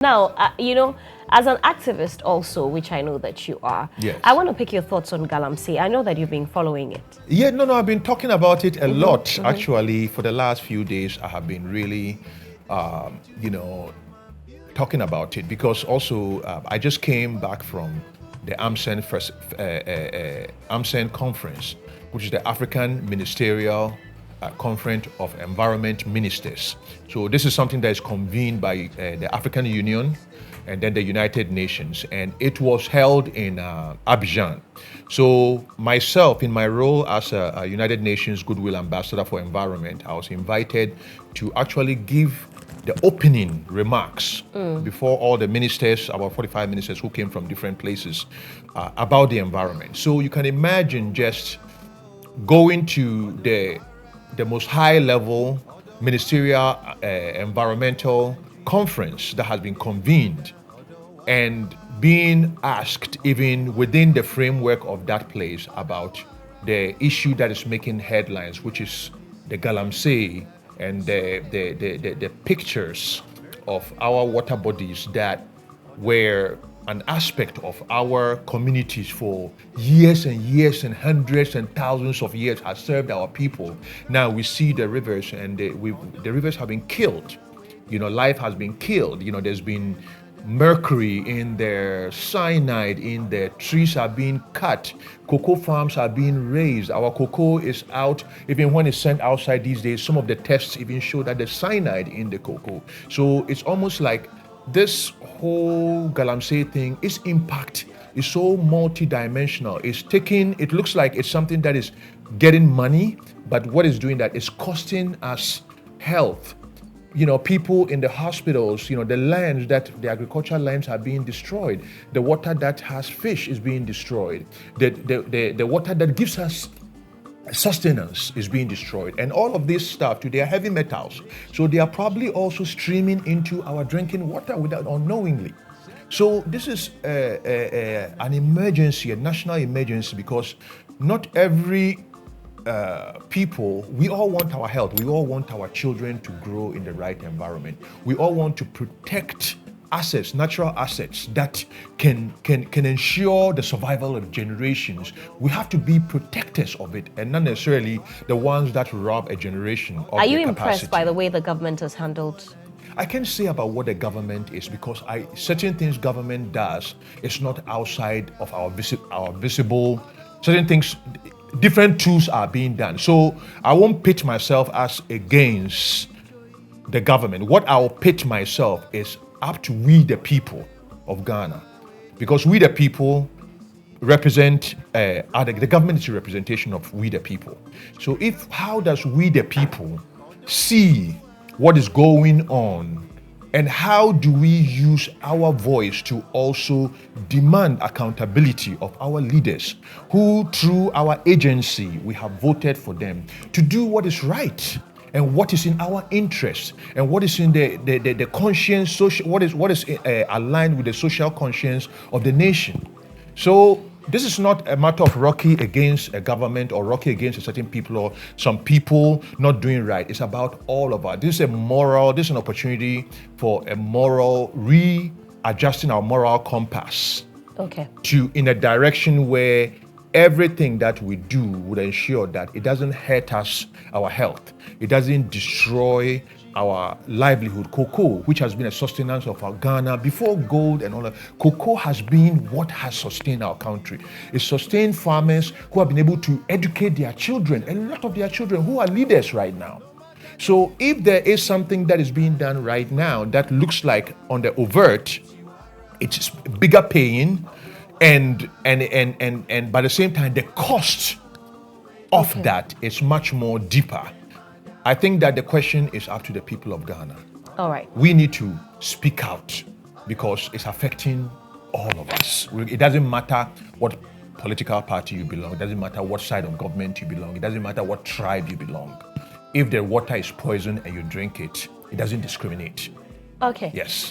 Now, as an activist also, which I know that you are, yes. I want to pick your thoughts on Galamsey. I know that you've been following it. Yeah, no, I've been talking about it a lot. Actually, for the last few days, I have been really, talking about it because also I just came back from the AMSEN conference, which is the African Ministerial Conference of Environment Ministers. So this is something that is convened by the African Union and then the United Nations, and it was held in Abidjan. So myself, in my role as a United Nations Goodwill Ambassador for Environment, I was invited to actually give the opening remarks before all the ministers, about 45 ministers who came from different places, about the environment. So you can imagine just going to the most high-level ministerial environmental conference that has been convened and being asked, even within the framework of that place, about the issue that is making headlines, which is the Galamsey and the pictures of our water bodies that were an aspect of our communities for years and years and hundreds and thousands of years has served our people. Now we see the rivers, and the rivers have been killed. Life has been killed. There's been mercury in there, cyanide in there, trees are being cut, cocoa farms are being raised. Our cocoa is out. Even when it's sent outside these days, some of the tests even show that there's cyanide in the cocoa. So it's almost like this whole Galamsey thing, its impact is so multidimensional. It looks like it's something that is getting money, but what is doing that is costing us health. People in the hospitals, the lands the agricultural lands are being destroyed. The water that has fish is being destroyed. The water that gives us sustenance is being destroyed. And all of this stuff, they are heavy metals. So they are probably also streaming into our drinking water without unknowingly. So this is an emergency, a national emergency, because not every people, we all want our health. We all want our children to grow in the right environment. We all want to protect assets, natural assets that can ensure the survival of generations. We have to be protectors of it, and not necessarily the ones that rob a generation of Are you their impressed capacity. by the way the government has handled? I can say about what the government is, because certain things government does is not outside of our visible. Certain things, different tools are being done. So I won't pitch myself as against the government. What I'll pitch myself is up to we the people of Ghana, because we the people represent the government is a representation of we the people. So how does we the people see what is going on, and how do we use our voice to also demand accountability of our leaders who, through our agency, we have voted for them to do what is right and what is in our interest, and what is in the conscience, what is aligned with the social conscience of the nation. So this is not a matter of rocky against a government or rocky against a certain people or some people not doing right. It's about all of us. This is an opportunity for a moral, readjusting our moral compass. Okay. In a direction where everything that we do would ensure that it doesn't hurt us, our health. It doesn't destroy our livelihood. Cocoa, which has been a sustenance of our Ghana before gold and all that, cocoa has been what has sustained our country. It sustained farmers who have been able to educate their children, a lot of their children who are leaders right now. So if there is something that is being done right now that looks like on the overt, it's bigger paying, and by the same time the cost of that is much more deeper. I think that the question is up to the people of Ghana. All right. We need to speak out because it's affecting all of us. It doesn't matter what political party you belong. It doesn't matter what side of government you belong. It doesn't matter what tribe you belong. If the water is poison and you drink it, it doesn't discriminate. Okay. Yes.